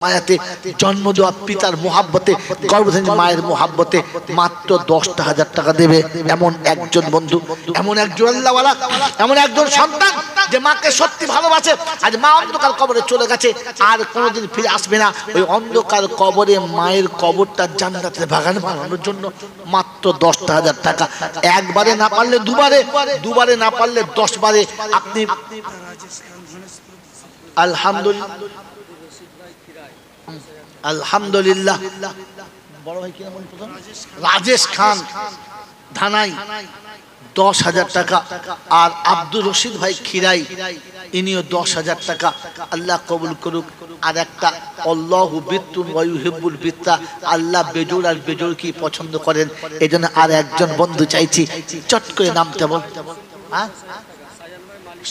মায়াতে জন্ম দেওয়া পিতার মোহাব্বতে গর্ভধারিণী মায়ের মোহাব্বতে মাত্র 10,000 টাকা দেবে এমন একজন বন্ধু, এমন একজন আল্লাহওয়ালা, এমন একজন সন্তান যে মাকে সত্যি ভালোবাসে। আজ মা অন্ধকার কবরে চলে গেছে, আর কোনোদিন ফিরে আসবে না। ওই অন্ধকার কবরে মায়ের কবরটা জান্নাতের বাগান বানানোর জন্য মাত্র 10,000 টাকা। একবারে না পারলে দুবারে, দুবারে না পারলে 10 বারে আপনি আলহামদুলিল্লাহ আলহামদুলিল্লাহ। বড় ভাই কি নাম বলেন? রাজেশ খান ধানাই 10,000 টাকা। আর আব্দুর রশিদ ভাই খিরাই ইনিও 10,000 টাকা। আল্লাহ কবুল করুক। আর একটা আল্লাহু বিত্তুন ওয়া ইউহিব্বুল বিত্তা, আল্লাহ বেজোড় আর বেজোড় কি পছন্দ করেন। এজন্য আর একজন বন্ধু চাইছি, চট করে নামতে বল। হ্যাঁ,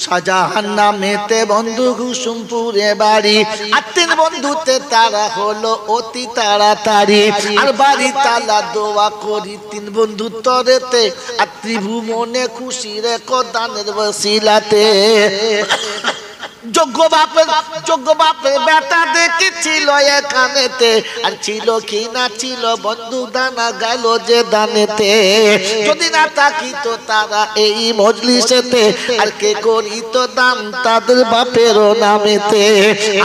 শাহজাহান নামেতে বন্ধু কুসুমপুরে বাড়ি, আর 3 বন্ধুতে তারা হলো অতি তাড়াতাড়ি। আর বাড়ি তালা দোয়া করি 3 বন্ধু তরেতে, আর ত্রিভুবনে খুশি রেখো দানের বসিলাতে। যোগ্য বাপের বেটা দেখেছিল এখানেতে, আর ছিল কি না ছিল বন্ধু দানা গেল যে দানেতে। যদি না থাকিত তারা এই মজলিসেতে, আর কে করিত দান তাদের বাপেরও নামেতে।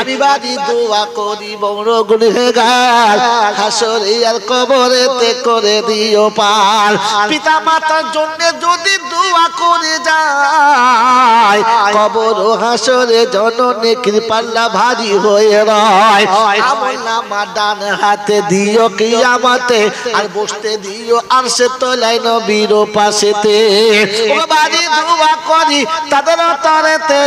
আমি বাড়ি দোয়া করি বড় গুনেগার, হাসরে আর কবরেতে করে দিও পার। পিতা মাতার জন্য যদি দোয়া করে যায়, কবর ও হাসরে জননে কৃপাল্লা ভারী হয়ে রয়। আমলনামা ডান হাতে দিও কিয়ামতে, আর বসতে দিও আরশে তলায় নবীর পাশেতে। ও বাড়ি দোয়া করি তাদের তরেতে,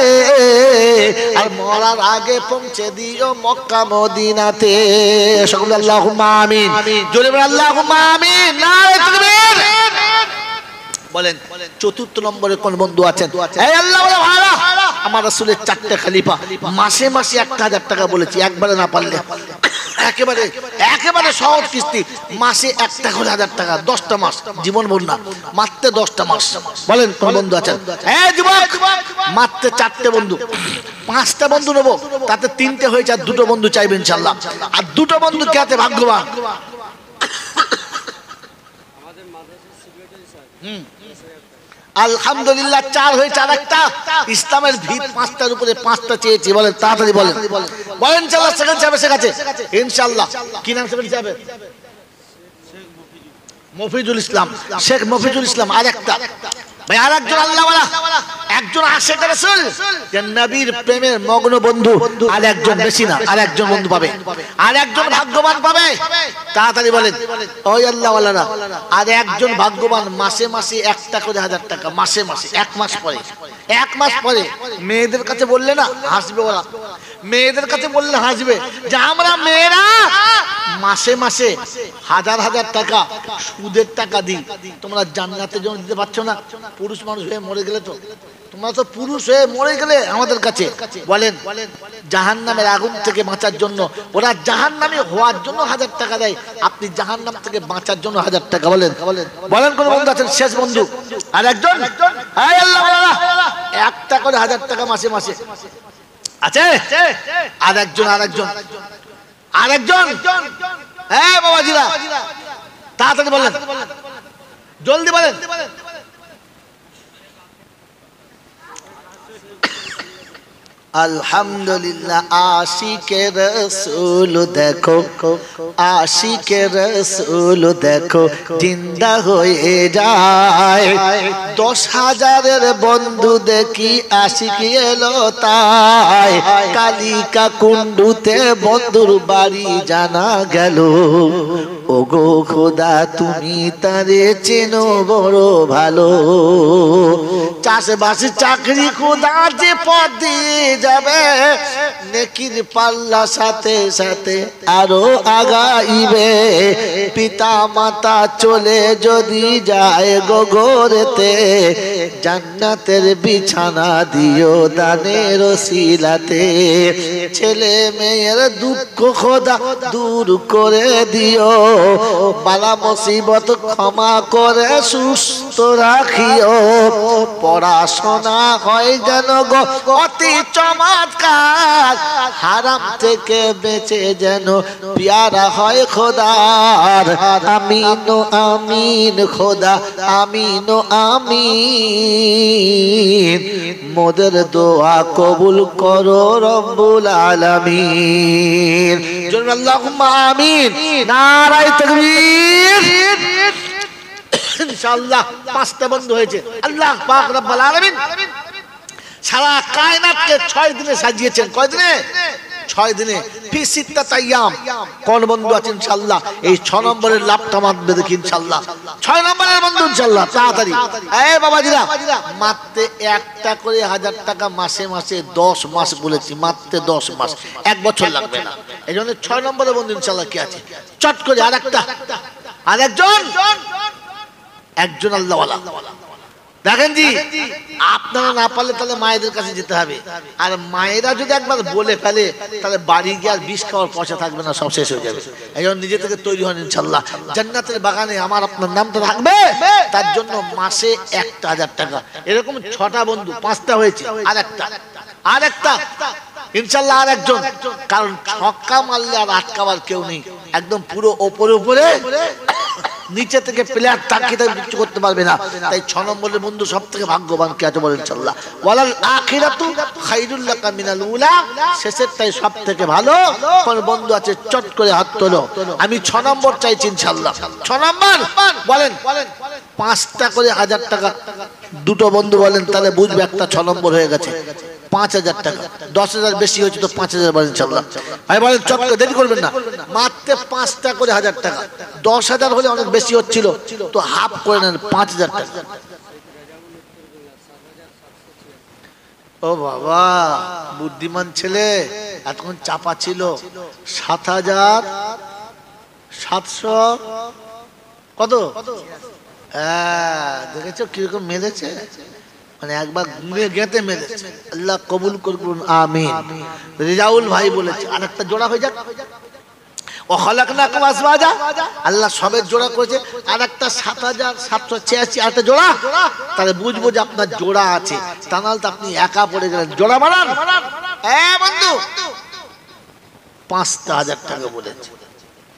আর মরার আগে পৌঁছে দিও মক্কা মদিনাতে। সকলে আল্লাহুম্মা আমিন। জোরে বলেন আল্লাহুম্মা আমিন। নারে তাকবীর। বলেন 4th নম্বরে কোন বন্ধু আছেন? এই আল্লাহ বলে ভাড়া আমার রাসূলের 4টে খলিফা মাসে মাসে 1,000 টাকা বলেছি, একবারে না পারলে একেবারে সহজ কিস্তি, মাসে 1,000 টাকা 10টা মাস, জীবন বল না, মাত্র 10টা মাস। বলেন কোন বন্ধু আছেন? এই যুবক, মাত্র 4টে বন্ধু, 5টা বন্ধু নেবো, তাতে 3টে হয়েছে, আর 2টো বন্ধু চাইবেন ইনশাআল্লাহ। আর 2টো বন্ধু কে আছে ভাগ্যবান? আলহামদুলিল্লাহ 4 হয়েছে। আর একটা ইসলামের ভিত 5টার উপরে 5টা চেয়েছি। বলেন তাড়াতাড়ি বলেন, বলেন ইনশাআল্লাহ সেকেন্ড যাবে, শেখাচ্ছে ইনশাআল্লাহ। কি নাম সেকেন্ড যাবে? মফিজুল ইসলাম, শেখ মফিজুল ইসলাম। আর একটা ভাই, আর একজন আল্লাহওয়ালা, একজন আশিক রাসূল, যে নবীর প্রেমের মগ্ন বন্ধু। আর একজন, বেশি না, আর একজন বন্ধু পাবে, আর একজন ভাগ্যবান পাবে। তাড়াতাড়ি বলেন ওই আল্লাহওয়ালারা। আর একজন ভাগ্যবান মাসে মাসে 1টা করে 1,000 টাকা, মাসে মাসে 1 মাস পরে, 1 মাস পরে। মেয়েদের কাছে বললে না হাসবে ওরা, মেয়েদের কাছে বললে হাসবে যে আমরা মেয়েরা মাসে মাসে 1,000 টাকা সুদের টাকা দিই, তোমরা জান্নাতের জন্য দিতে পারছো না? পুরুষ মানুষ হয়ে মরে গেলে তো, তোমরা তো পুরুষ হয়ে মরে গেলে আমাদের কাছে বলেন জাহান্নামের আগুন থেকে বাঁচার জন্য ওরা জাহান্নামে হওয়ার জন্য 1,000 টাকা দেয়, আপনি জাহান্নাম থেকে বাঁচার জন্য 1,000 টাকা। বলেন বলেন কোন বন্ধু আছেন? শেষ বন্ধু আর একজন, একটা করে 1,000 টাকা মাসে মাসে আছে। আর একজন, আর একজন, হ্যাঁ বাবাজিরা তাড়াতাড়ি বলেন, জলদি বলেন। আলহামদুলিল্লাহ। আশিকে রসুল দেখো, আশিকে রসুল দেখো জিন্দা হয়ে যায়। 10,000-এর বন্ধু দেখি আশিক এলো তাই, কালিকা কুণ্ডুতে বন্ধুর বাড়ি জানা গেল। ওগো খোদা তুমি তারে চেনো বড় ভালো, চাষবাস চাকরি খোদা যে পদ দিয়ে যাবে, নেকির পাল্লা সাথে সাথে আরো আগাইবে। পিতা মাতা চলে যদি যায় গগরেতে, জান্নাতের বিছানা দিও দানের ওসিলাতে, ছেলে মেয়ের দুঃখ খোদা দূর করে দিও, বালা মুসিবত ক্ষমা করে সুস্থ রাখিও, পড়াশোনা হয় যেন গো অতি চমৎকার, হারাম থেকে বেঁচে যেন প্যারা হয় খোদার। আমিন ও আমিন খোদা, আমিন ও আমিন, মোদের দোয়া কবুল করো রব্বুল আলামিন। জোরে আল্লাহুম্মা আমিন। নারায়ে তাকবীর। ইনশাআল্লাহ পাঁচটা বন্ধ হয়েছে। আল্লাহ পাক রব্বুল আলামিন সারা কায়নাতকে 6 দিনে সাজিয়েছেন। কয় দিনে? 6 দিনে। ফি সিত্তাত আইয়াম। কোন বন্ধু আছে ইনশাআল্লাহ এই 6 নম্বরের লাভটা মাতবে দেখি ইনশাআল্লাহ। 6 নম্বরের বন্ধু ইনশাআল্লাহ তাড়াতাড়ি। এই বাবাজিরা, মাত্র একটা করে 1000 টাকা মাসে মাসে 10 মাস বলেছি, মাত্র 10 মাস, 1 বছর লাগবে না। এইজন্য 6 নম্বরের বন্ধু ইনশাআল্লাহ কি আছে চট করে আরেকটা, আরেকজন, একজন আল্লাহওয়ালা। দেখেন জি, আপনারা না পারলে তাহলে মায়েদের কাছে যেতে হবে, আর মায়েরা যদি একবার বলে ফেলে তাহলে বাড়ি গিয়ে আর বিষ খাওয়ার পয়সা থাকবে না, সব শেষ হয়ে যাবে। এই জন্য নিজে থেকে তৈরি হন ইনশাআল্লাহ। জান্নাতের বাগানে আমার আপনার নামটা থাকবে, তার জন্য মাসে 1000 টাকা। এরকম 6টা বন্ধু, 5টা হয়েছে, আরেকটা ইনশাআল্লাহ আরেকজন। কারণ ছক্কা মারলে আর আটকাবার কেউ নেই, একদম পুরো ওপরে উপরে, নিচে থেকে প্লেয়ার তাকিয়ে কিছু করতে পারবে না। তাই 6 নম্বরের বন্ধু সব থেকে ভাগ্যবান কে আছে বলেন ইনশাআল্লাহ। ওয়ালাল আখিরাতু খায়রুল লাকা মিনাল উলা, শেষেরটাই সব থেকে ভালো। কোন বন্ধু আছে চট করে হাত তোলো। আমি 6 নম্বর চাইছি ইনশাআল্লাহ। 6 নম্বর বলেন, 5টা করে 1000 টাকা। দুটো বন্ধু বলেন, তাহলে বুঝবে একটা 6 নম্বর হয়ে গেছে। 5000 টাকা, 10000 বেশি হয়েছে তো 5000 বলেন ইনশাআল্লাহ। ভাই বলেন চট করে, দেরি করবেন না। মাত্র 5টা করে 1000 টাকা। 10000 হলে অনেক বেশি হচ্ছিল, তো হাফ করে নেন 5000 টাকা। ও বাবা, বুদ্ধিমান ছেলে, এতক্ষণ চাপা ছিল। 7700 কত? হ্যাঁ, দেখেছো কিরকম মেরেছে, মানে একবার ঘুরে গেতে মেরেছে। আল্লাহ কবুল করুন, আমিন। রিজাউল ভাই বলেছে আরেকটা জোড়া হয়ে যাক। ও খলাকনাকুম আজওয়াজা, আল্লাহ সবের জোড়া করেছে। আরেকটা 7786 আরেকটা জোড়া, তাহলে বুঝবো যে আপনার জোড়া আছে, তা নাহলে তো আপনি একা পড়ে গেলেন। জোড়া বানান। বন্ধু 5000 টাকা বলেছে।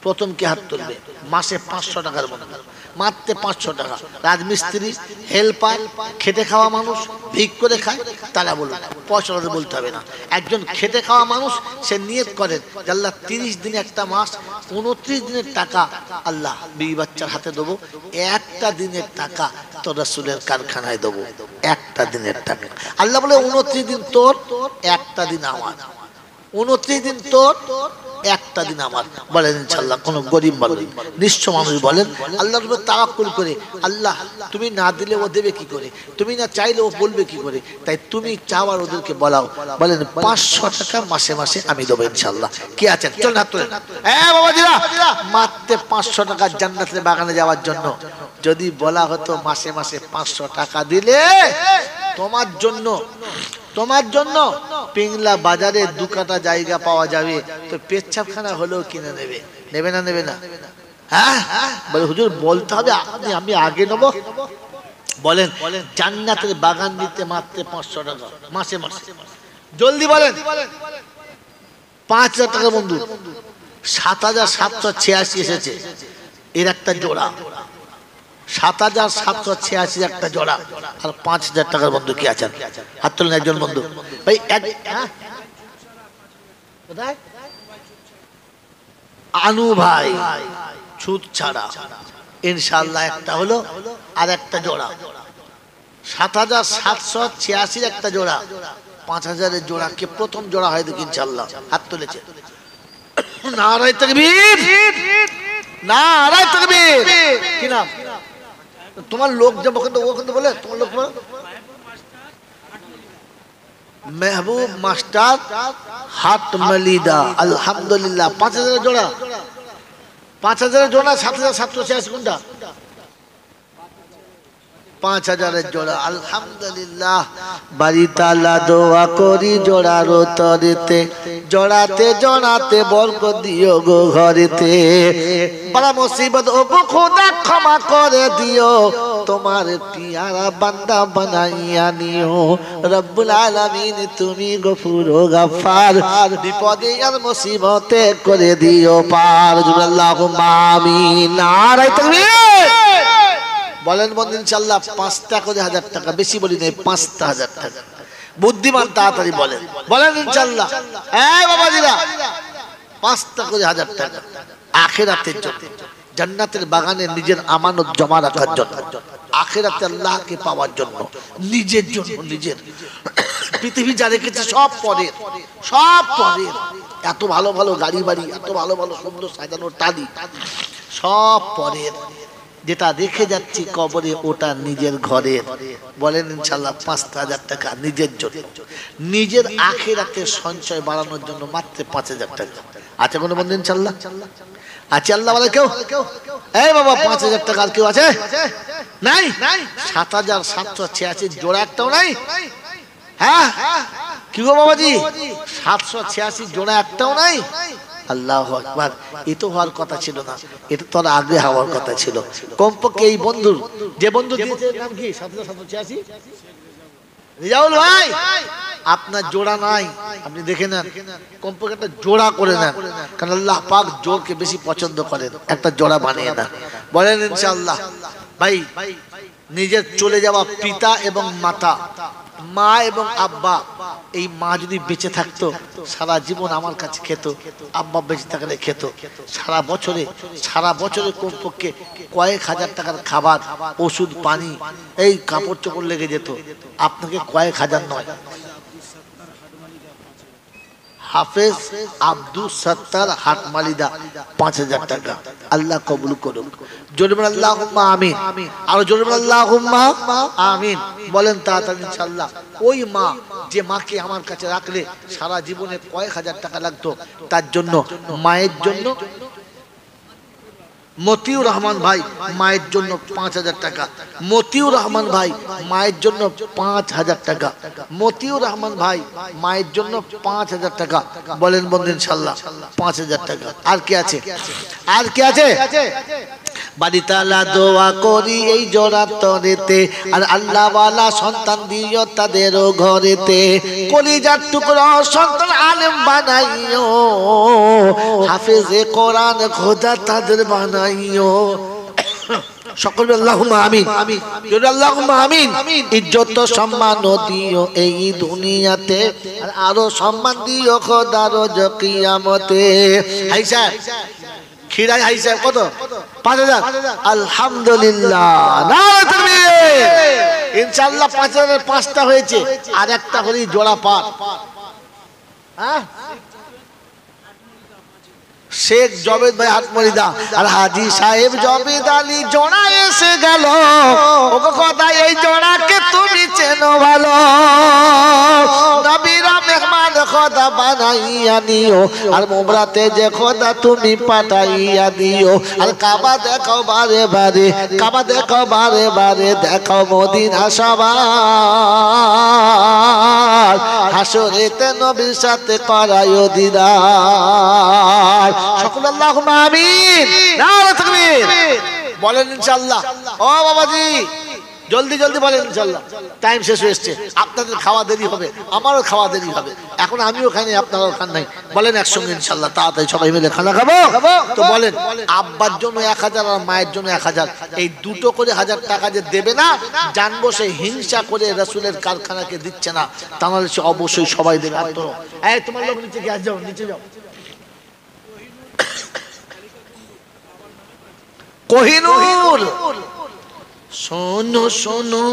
প্রথম কে হাত তুলবে? মাসে 500 টাকার বন্ধু, মাত্র 500 টাকা। রাজমিস্ত্রি, হেল্পার, খেটে খাওয়া মানুষ, ভিক করে খায়, তারা বলুন, পয়সা বলতে হবে না। একজন খেটে খাওয়া মানুষ, সে নিয়ত করেন যে আল্লাহ 30 দিনে একটা মাস, 29 দিনের টাকা আল্লাহ বিবি বাচ্চার হাতে দেবো, একটা দিনের টাকা তোর রাসূলের কারখানায় দেবো, একটা দিনের টাকা। আল্লাহ বলে 29 দিন তোর, একটা দিন আমার। 29 দিন তোর, একটা দিন আমার। বলেন ইনশাআল্লাহ। কোন গরিব বলেন, নিঃস্ব মানুষ বলেন, আল্লাহর উপর তাওয়াক্কুল করে, আল্লাহ তুমি না দিলে ও দেবে কি করে, তুমি না চাইলে ও বলবে কি করে, তাই তুমি চাও আর ওদেরকে বলাও। বলেন 500 টাকা মাসে মাসে আমি দেবো ইনশাআল্লাহ। কি আছেন? চল না তোলেন। বাবাজিরা, মাত্র 500 টাকা জান্নাতের বাগানে যাওয়ার জন্য যদি বলা হতো মাসে মাসে 500 টাকা দিলে তোমার জন্য পিংলা বাজারে 2 কাঠা জায়গা পাওয়া যাবে, তো পেচ্ছাপখানা হলেও কিনে নেবে। নেবে না? নেবে না? হ্যাঁ বলে হুজুর বলতে হবে, আমি আগে নেবো। বলেন জান্নাতের বাগান নিতে মাত্র 500 টাকা মাসে মাসে। জলদি বলেন। 5000 টাকা বন্ধু, 7786 এসেছে। এর একটা জোড়া 7786 একটা জোড়া। আর 5000 টাকার বন্ধু কি আছেন? হাত তোলেন একজন বন্ধু। ভাই আনু ভাই, ছুট ছাড়া ইনশাআল্লাহ একটা হলো, আর একটা জোড়া 7786 একটা জোড়া। 5000 এর জোড়া কে প্রথম জোড়া হয় দেখি ইনশাআল্লাহ। হাত তুলেছে। নারায়ে তাকবীর, নারায়ে তাকবীর। কি নাম তোমার? লোক যাব ওখানে বলে তোমার লোক মেহবুব মাস্টার হাট মালিদা। আলহামদুলিল্লাহ। 5000 জোড়া, 5000 জোড়া। 7786 কোনটা? 5000 জোড়া আলহামদুলিল্লাহ বাড়ি তালা দোয়া করি জোড়ার তরেতে জোড়াতে জোড়াতে বরকত দিও গো ঘরেতে বড় মুসিবত ও গো খোদা ক্ষমা করে দিও তোমার পিয়ারা বান্দা বানাইয়া নিও রব্বুল আলামিন তুমি গফুর ও গাফফার বিপদে আর মুসিবতে করে দিও পার আল্লাহুম্মা আমিন নারায়ে তাকবীর বলেন বন্ধু ইনশাআল্লাহ 5টা করে 1000 টাকা বেশি বলি নাই 5000 টাকা বুদ্ধিমান তাড়াতাড়ি বলেন বলেন ইনশাআল্লাহ এই বাবাজিরা 5টা করে 1000 টাকা আখিরাতের জন্য জান্নাতের বাগানে নিজের আমানত জমা রাখার জন্য আখিরাতে আল্লাহকে পাওয়ার জন্য নিজের জন্য নিজের পৃথিবী যা রেখেছে সব পরের এত ভালো ভালো গাড়ি বাড়ি এত ভালো ভালো সুন্দর সাজানো টালি সব পরের যেটা রেখে যাচ্ছি কবরে ওটা নিজের ঘরের বলেন ইনশাআল্লাহ 5000 টাকা নিজের জন্য নিজের আখিরাতের সঞ্চয় বাড়ানোর জন্য মাত্র 5000 টাকা আছে কোনো বন্ধু ইনশাআল্লাহ আছে আল্লাহ বলে কেউ এই বাবা 5000 টাকা আর কেউ আছে নাই 7786 জোড়া একটাও নাই হ্যাঁ কি গো বাবাজি 786 জোড়া একটাও নাই আল্লাহু আকবার এ তো হওয়ার কথা ছিল না এটা তো আগে হওয়ার কথা ছিল কমপক্ষে এই বন্ধুর যে বন্ধু দিয়েছে নাম কি 786 রিজাউল ভাই আপনার জোড়া নাই আপনি দেখে নেন কমপক্ষে একটা জোড়া করে নেন কারণ আল্লাহ পাক জোড়কে বেশি পছন্দ করেন একটা জোড়া বানিয়ে নেন বলেন ইনশাআল্লাহ ভাই নিজের চলে যাওয়া পিতা এবং মাতা মা এবং আব্বা এই মা যদি বেঁচে থাকতো সারা জীবন আমার কাছে খেত আব্বা বেঁচে থাকলে খেত সারা বছরে কমপক্ষে কয়েক হাজার টাকার খাবার ওষুধ পানি এই কাপড় চোপড় লেগে যেত আপনাকে কয়েক হাজার নয় হাফেজ আব্দুল সত্তার হাটমালিদা 5000 টাকা আল্লাহ কবুল করুন জোরে বলেন আল্লাহুম্মা আমিন আর জোরে বলেন আল্লাহুম্মা আমিন বলেন তাড়াতাড়ি ইনশাআল্লাহ ওই মা যে মাকে আমার কাছে রাখলে সারা জীবনে কয়েক হাজার টাকা লাগতো তার জন্য মায়ের জন্য মতিউর রহমান ভাই মায়ের জন্য 5000 টাকা মতিউর রহমান ভাই মায়ের জন্য 5000 টাকা মতিউর রহমান ভাই মায়ের জন্য 5000 টাকা বলেন বন্ধু ইনশাআল্লাহ 5000 টাকা আর কি আছে বাড়ি তালা দোয়া করি এই জোড়া তরেতে আর আল্লাহ ওয়ালা সন্তান দিও তাদেরও ঘরেতে কলিজার টুকরা সন্তান আলেম বানাইও হাফেজে কোরআন খোদা তাদের বানাইও সকলে আল্লাহুম্মা আমিন আল্লাহুম্মা আমিন ইজ্জত সম্মান দিও এই দুনিয়াতে আর আরো সম্মান দিও খোদা রোজ কিয়ামতে হাইসা খিরাই হাইসা কত 5000 আলহামদুলিল্লাহ নারে তাকবীর ইনশাআল্লাহ 5000 5টা হয়েছে আর একটা হলি জোড়া পার হ্যাঁ শেখ জবেদ ভাই হাটমরিদা আর হাজী সাহেব জবেদ আলী জোড়া এসে গেল ওগো খোদা এই জোড়াকে তুমি চেনো ভালো নবীরা মেহমান খোদা বানাইয়া নিও আর মুমরাতে যে খোদা তুমি পাঠাইয়া দিও আর কাবা দেখো বারে বারে দেখো মদিনা সবার হাসরেতে নবীর সাথে করায়ো দিদার সকল আল্লাহুম্মা আমিন নারে তাকবীর বলেন ইনশাআল্লাহ ও বাবাজি জলদি বলেন ইনশাআল্লাহ টাইম শেষ হয়ে এসেছে আপনাদের খাওয়া দেরি হবে আমারও খাওয়া দেরি হবে এখন আমিও খাই আপনারাও খান নাই বলেন একসঙ্গে ইনশাআল্লাহ তাড়াতাড়ি সবাই মিলে খানা খাবো তো বলেন আব্বার জন্য 1000 আর মায়ের জন্য 1000 এই দুটো করে 1000 টাকা যে দেবে না জানবো সে হিংসা করে রাসূলের কারখানাকে দিচ্ছে না তাহলে সে অবশ্যই সবাই দেবে আর তো এই তোমার লোক নিচে গিয়ে যাও নিচে যাও কোহিনূর শোনো শোনো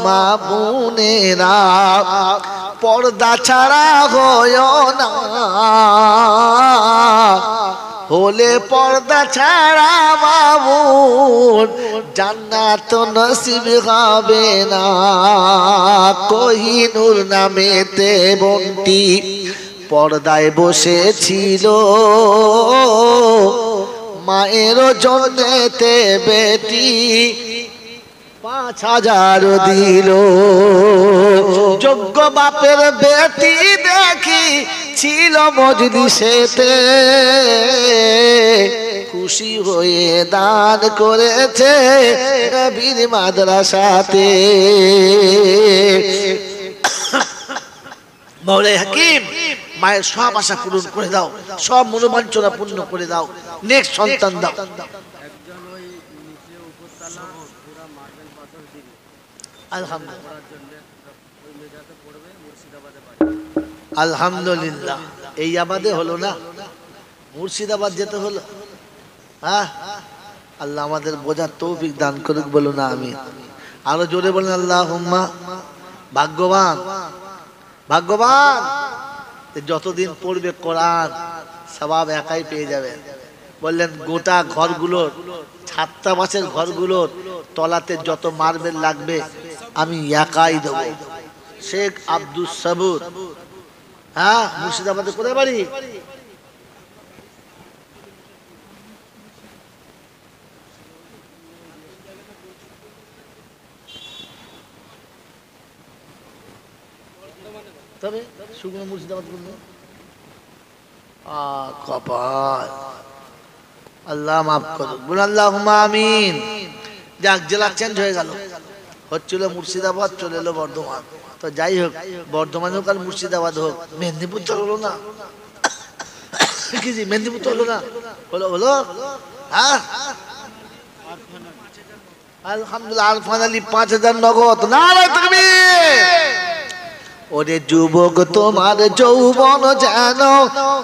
মা বোনেরা পর্দা ছাড়া হয় না হলে পর্দা ছাড়া বাবুন জান্নাত নসিব হবে না কোহিনূর নামেতে বন্টি পর্দায় বসেছিল মায়ের জন্যতে বেটি 5000 দিল। যোগ্য বাপের বেটি দেখি ছিল মজলিসেতে, খুশি হয়ে দান করেছে নবীর মাদ্রাসাতে। মৌলাই হাকিম, মায়ের সব আশা পূরণ করে দাও, সব মনোবাঞ্ছনা পূর্ণ করে দাও, নেক্সট সন্তান দাও। আলহামদুলিল্লাহ, এই আবাদে হলো না, মুর্শিদাবাদ যেতে হলো। হ্যাঁ, আল্লাহ আমাদের বোঝার তৌফিক দান করুক, বলো না আমি। আরো জোরে বলেন আল্লাহুম্মা। ভাগ্যবান, ভাগ্যবান যতদিন পড়বে কোরআন সওয়াব একাই পেয়ে যাবে। বললেন গোটা ঘরগুলোর, ছাত্রাবাসের ঘরগুলোর তলাতে যত মার্বেল লাগবে আমি একাই দেবো। শেখ আব্দুল সাবুর, হ্যাঁ, মুর্শিদাবাদে কোথায় বাড়ি? তবে শুকনো মুর্শিদাবাদ বললো কপাল। আল্লাহ মাফ করুন, বলুন আল্লাহুম্মা আমিন। যাক, জেলা চেঞ্জ হয়ে গেল, হচ্ছিল মুর্শিদাবাদ, চলে এলো বর্ধমান। তো যাই হোক, বর্ধমান হোক আর মুর্শিদাবাদ হোক, মেদিনীপুর তো হলো না। কি জি, মেদিনীপুর তো হলো না? হলো, হলো। হ্যাঁ, আলহামদুলিল্লাহ। আরফান আলী 5000 নগদ। নারায়ে তাকবীর। ওরে যুবক, তোমার যৌবন যেন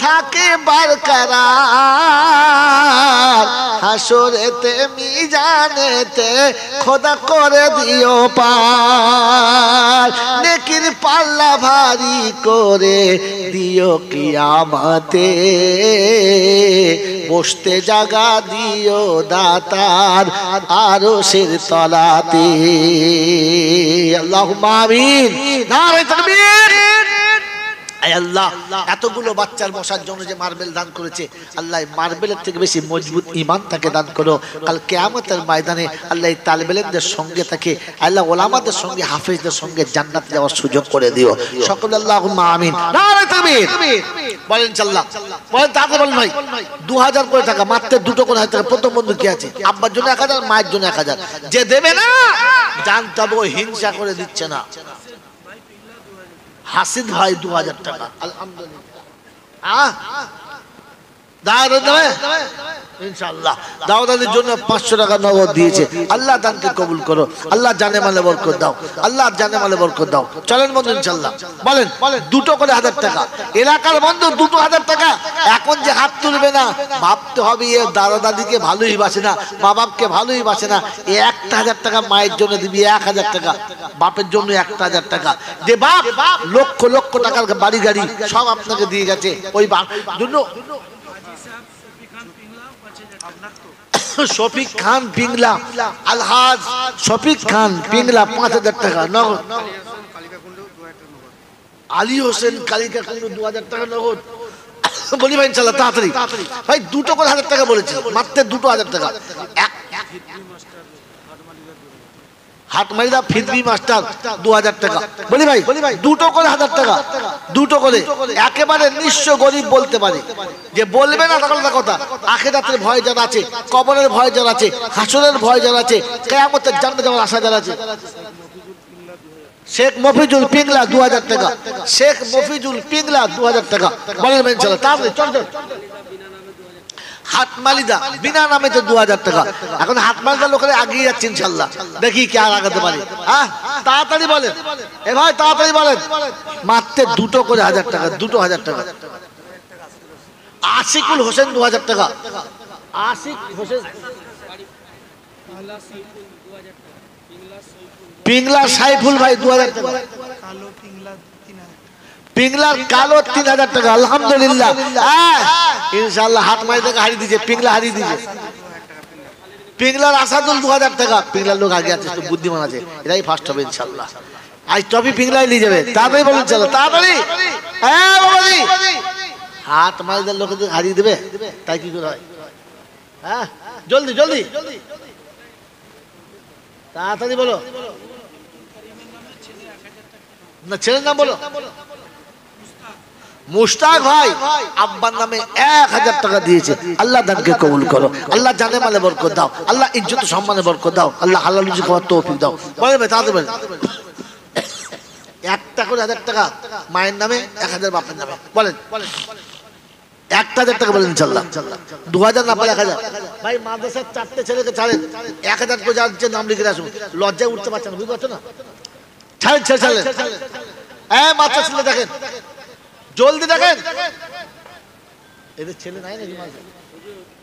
থাকে বরকরার, হাসরেতে মিজানেতে খোদা করে দিও পার, নেকির পাল্লা ভারী করে দিও কিয়ামতে, বসতে জায়গা দিও দাতার আরশের তলাতে। আল্লাহুম্মা আমিন। নারায়ে তাকবীর। আল্লাহ, এতগুলো বাচ্চার বসার জন্য যে মার্বেল দান করেছে, আল্লাহ মার্বেলের থেকে বেশি মজবুত ঈমান তাকে দান করো। কাল কিয়ামতের ময়দানে আল্লাহ তালিবে ইলমের সঙ্গে তাকে, আল্লাহ ওলামাদের সঙ্গে, হাফেজদের সঙ্গে জান্নাতে যাওয়ার সুযোগ করে দিও। সকলে আল্লাহুম্মা আমিন। নারায়ে তাকবীর। বলেন আল্লাহ, বলেন তাকে বলেন ভাই 2000 করে টাকা, মাত্র দুটো করে টাকা। প্রথম বন্ধু কি আছে? আব্বার জন্য 1000, মায়ের জন্য 1000। যে দেবে না জানতে হবে হিংসা করে দিচ্ছে না। হাসিদ ভাই 2000 টাকা, আলহামদুলিল্লাহ। ইনশাআল্লাহ দাওয়াতের জন্য 500 টাকা নগদ দিয়েছে। আল্লাহ দানকে কবুল করো, আল্লাহ জানে মালে বরকত দাও, আল্লাহ জানে মালে বরকত দাও। চলেন বন্ধু ইনশাআল্লাহ, বলেন দুটো করে 1000 টাকা। এলাকার বন্ধু দুটো 1000 টাকা। এখন যে হাত তুলবে না, ভাবতে হবে এ দাদা দাদিকে ভালোই বাসে না, মা বাপকে ভালোই বাসে না। 1000 টাকা মায়ের জন্য দিবি, 1000 টাকা বাপের জন্য, 1000 টাকা। যে বাপ লক্ষ লক্ষ টাকার বাড়ি গাড়ি সব আপনাকে দিয়ে গেছে, ওই বাপ জন্য। শফিক খান পিংলা, আলহাজ শফিক খান পিংলা 5000 টাকা নগদ। আলী হোসেন কালিকা কুন্ড 2000 টাকা নগদ। বলি ভাই ইনশাআল্লাহ তাড়াতাড়ি ভাই, দুটো করে 1000 টাকা বলেছে, মাত্র দুটো 1000 টাকা। হাটমারিদা ফিদবি মাস্টার 2000 টাকা। বলি ভাই দুটো করে 1000 টাকা, দুটো করে। একেবারে নিঃস্ব গরিব বলতে পারে, যে বলবে না তাহলে কথা। আখিরাতের ভয় যারা আছে, কবরের ভয় যারা আছে, হাসরের ভয় যারা আছে, কিয়ামতের জান্নাতে যাওয়ার আশা যারা আছে। শেখ মফিজুল পিংলা 2000 টাকা। শেখ মফিজুল পিংলা 2000 টাকা। বলেন ইনশাআল্লাহ তাড়াতাড়ি চল চল। হাটমালিদা বিনা নামে তো 2000 টাকা। এখন হাটমালিদা লোকেরা আগিয়ে যাচ্ছে ইনশাআল্লাহ, দেখি কে আর আগাতে পারে। হ্যাঁ তাড়াতাড়ি বলেন, এ ভাই তাড়াতাড়ি বলেন। মাত্র দুটো করে 1000 টাকা, দুটো 1000 টাকা। আশিকুল হোসেন 2000 টাকা। আশিক হোসেন পিংলা সাইফুল ভাই 2000 টাকা। পিংলার কালো 3000 টাকা। আলহামদুলিল্লাহ, ইনশাআল্লাহ হাটমারি থেকে হারিয়ে দিয়েছে, পিংলা হারিয়ে দিয়েছে। পিংলার আসাদুল 2000 টাকা। পিংলার লোক আগে আছে, বুদ্ধিমান আছে, এরাই ফার্স্ট হবে ইনশাআল্লাহ। আজ টপি পিংলাই নিয়ে যাবে, তাড়াতাড়ি বলুন চলো তাড়াতাড়ি। হাটমারিদের লোকেদের হারিয়ে দেবে, তাই কি করে হয়? হ্যাঁ জলদি জলদি তাড়াতাড়ি বলো না, ছেলের নাম বলো। মুশতাক ভাই আব্বার নামে 1000 টাকা দিয়েছে। আল্লাহ দানকে কবুল করো, আল্লাহ জানে মালে বরকত দাও, আল্লাহ ইজ্জত সম্মানে বরকত দাও, আল্লাহ হালাল রুজি খাওয়ার তৌফিক দাও। বলেন ভাই তাড়াতাড়ি বলেন। 1 করে 1000 টাকা মায়ের নামে, 1000 বাপের নামে। বলেন 1000 টাকা বলেন ইনশাআল্লাহ। 2000 না পারে 1000। ভাই মাদ্রাসার 4টে ছেলেকে ছাড়েন, 1000 করে যাচ্ছে নাম লিখে আসুন। লজ্জায় উঠতে পারছেন না, বুঝতে পারছো না? ছাড়েন ছাড়েন ছাড়েন। মাত্র ছেলে দেখেন, জলদি দেখেন। এদের ছেলে নাই নাকি মাঝে?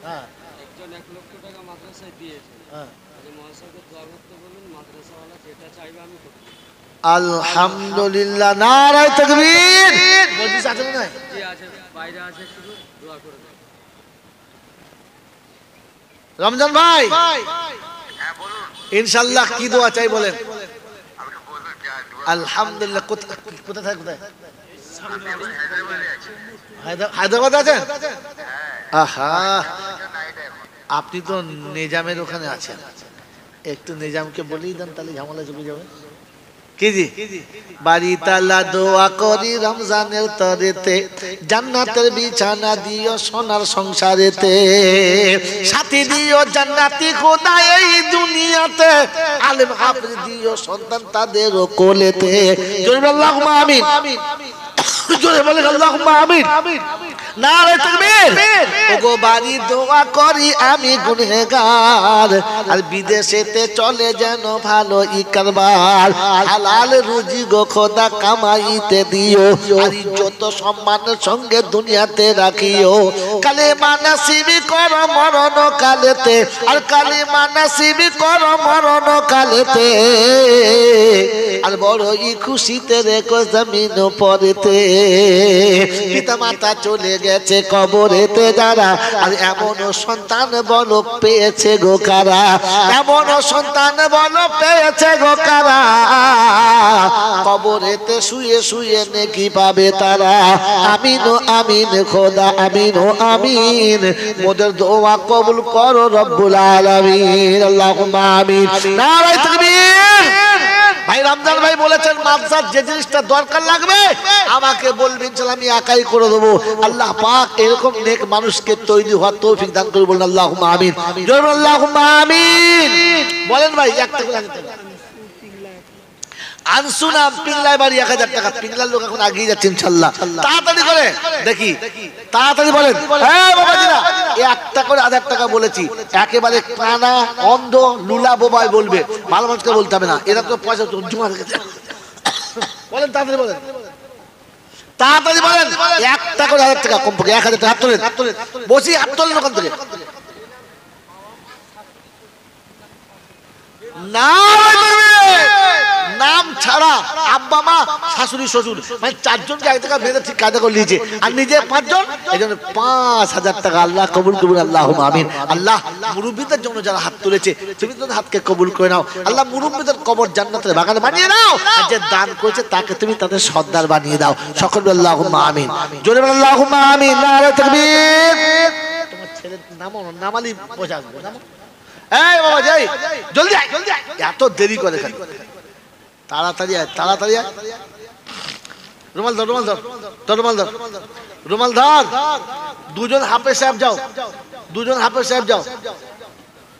হ্যাঁ একজন 1 লক্ষ টাকা মাদ্রাসায় দিয়েছে। হ্যাঁ মহাশয়কে দোয়া করতে বলুন, মাদ্রাসাওয়ালা যেটা চাইবে আমি করব। আলহামদুলিল্লাহ, নারায়ে তাকবীর। মজলিস আছে না? জি আছে, বাইরে আছে, শুধু দোয়া করে দেন। রমজান ভাই হ্যাঁ বলুন, ইনশাআল্লাহ কি দোয়া চাই বলেন। আলহামদুলিল্লাহ। কোথায় কোথায়? হায়দ্রাবাদ আছেন? আহা, আপনি তো নিজামের ওখানে আছেন, একটু নিজামকে বলেই দেন, তাহলে ঝামেলা চলে যাবে। কি জি বাড়ি তালা দোয়া করি রমজানের তরেতে, জান্নাতের বিছানা দিও সোনার সংসারেতে, সাথী দিও জান্নাতি খোদা এই দুনিয়াতে, আলেম হাফেজ দিও সন্তান তাদের কোলেতে। জোরে আল্লাহুম্মা আমিন, জোরে বলেন আল্লাহুম্মা আমিন। নারে তাকবীর। ওগো বাড়ি দোয়া করি আমি গুনহগার, আর বিদেশেতে চলে যেন ভালো ই কারবার, হালাল রুজি গো খোদা কামাইতে দিও, আর ইজ্জত সম্মানের সঙ্গে দুনিয়াতে রাখিও, কালেমা নসিবি করো মরণ কালেতে, আর কালেমা নসিবি করো মরণ কালেতে, আর বড়ই খুশিতে রেখো জমিন পরেতে। পিতা মাতা চলে গেছে কবরেতে যারা, আর এমন সন্তান বলো পেয়েছে গো কারা, এমন সন্তান বলো পেয়েছে গো কারা, কবরেতে শুয়ে শুয়ে নেকি পাবে তারা। আমিন ও আমিন খোদা, আমিন ও আমিন। মোদের দোয়া কবুল করো রব্বুল আলামিন। আল্লাহুম্মা আমিন। নারে তাকবীর। ভাই রমজান ভাই বলেছেন মাদ্রাসার যে জিনিসটা দরকার লাগবে আমাকে বলবেন, ইনশাআল্লাহ আমি একাই করে দেবো। আল্লাহ পাক এরকম নেক মানুষকে তৈরি হওয়ার তৌফিক দান করে বলেন আল্লাহুম্মা আমিন। জোরে আল্লাহুম্মা আমিন বলেন। ভাই একটা করে আনসুনা পিংলায় বাড়ি 1000 টাকা। পিংলার লোক এখন আগিয়ে যাচ্ছে ইনশাআল্লাহ। তাড়াতাড়ি করে দেখি, তাড়াতাড়ি বলেন। হ্যাঁ বাবাজিরা, একটা করে 1000 টাকা বলেছি। একেবারে কানা অন্ধ লুলা বোবাই বলবে, ভালো মানুষকে বলতে হবে না। এরা তো পয়সা জমা রেখেছে। বলেন তাড়াতাড়ি বলেন, তাড়াতাড়ি বলেন। একটা করে 1000 টাকা, কমপক্ষে 1000 টাকা। হাত তোলেন, বসি হাত তোলেন ওখান থেকে। নাম ছাড়া আব্বা মা শাশুড়ি শ্বশুর মানে 4 জনকে 1 টাকা বেঁধে ঠিক কায়দা করে নিয়েছে, আর নিজে 5 জন, এই জন্য 5000 টাকা। আল্লাহ কবুল করুন, আল্লাহুম্মা আমিন। আল্লাহ মুরব্বীদের জন্য যারা হাত তুলেছে তুমি তাদের হাতকে কবুল করে নাও। আল্লাহ মুরব্বীদের কবর জান্নাতের বাগান বানিয়ে নাও, আর যে দান করেছে তাকে তুমি তাদের সর্দার বানিয়ে দাও। সকলে আল্লাহুম্মা আমিন। জোরে বলেন আল্লাহুম্মা আমিন। নারে তাকবীর। তোমার ছেলের নামালি বোঝা আসবে না। এই বাবা যাই, জলদি আয়, জলদি আয়। এত দেরি করে খালি, তাড়াতাড়ি আয়, তাড়াতাড়ি আয়। রুমাল ধর, রুমাল ধর, রুমাল ধর, রুমাল ধর। 2 জন হাফেজ সাহেব যাও, 2 জন হাফেজ সাহেব যাও।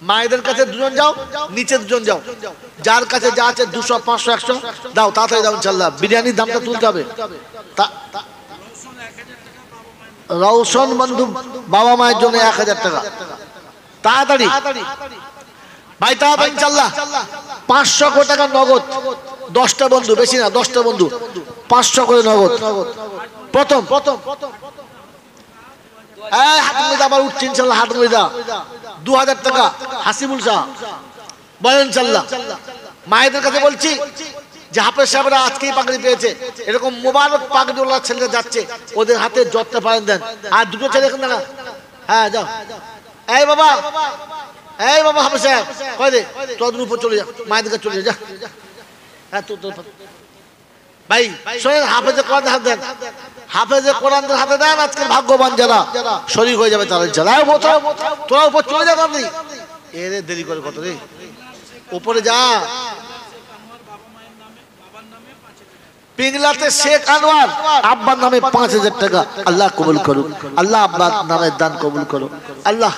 মায়েদের কাছে 2 জন যাও, নিচে 2 জন যাও। যার কাছে যা আছে 200 500 100 দাও, তাড়াতাড়ি দাও ইনশাআল্লাহ। বিরিয়ানির দামটা তুলতে হবে। রওশন বন্ধু বাবা মায়ের জন্য 1000 টাকা। তাড়াতাড়ি ভাই, তাড়াতাড়ি ইনশাআল্লাহ। 500 টাকা নগদ। 10টা বন্ধু, বেশি না, 10টা বন্ধু 500 করে নগদ। প্রথম হাত মুড়ি আবার উঠছে ইনশাআল্লাহ। হাত মুড়ি 2000 টাকা হাসিবুল শাহ বলেন ইনশাআল্লাহ। মায়েদের কাছে বলছি যে হাফেজ সাহেবরা আজকেই পাগড়ি পেয়েছে, এরকম মোবারক পাগড়িওয়ালা ছেলেরা যাচ্ছে, ওদের হাতে যতটা পারেন দেন। আর 2টো ছেলে এখানে না, হ্যাঁ যাও। এই বাবা, এই বাবা হাফেজ সাহেব কয় দে, তোদের উপর চলে যা, মায়ের দিকে চলে যা। হ্যাঁ তো ভাই শোনেন, হাফেজে কোরআন হাতে দেন, হাফেজে কোরআন হাতে দেন। আজকের ভাগ্যবান যারা শরীর হয়ে যাবে তাদের যারা তোরা উপর চলে যাবে। আপনি এরে দেরি করে কত রে, উপরে যা। পিংলাতে শেখ আনোয়ার আব্বার নামে 5,000 টাকা। আল্লাহ কবুল করুন, আল্লাহ আব্বার নামের দান কবুল করুন। আল্লাহ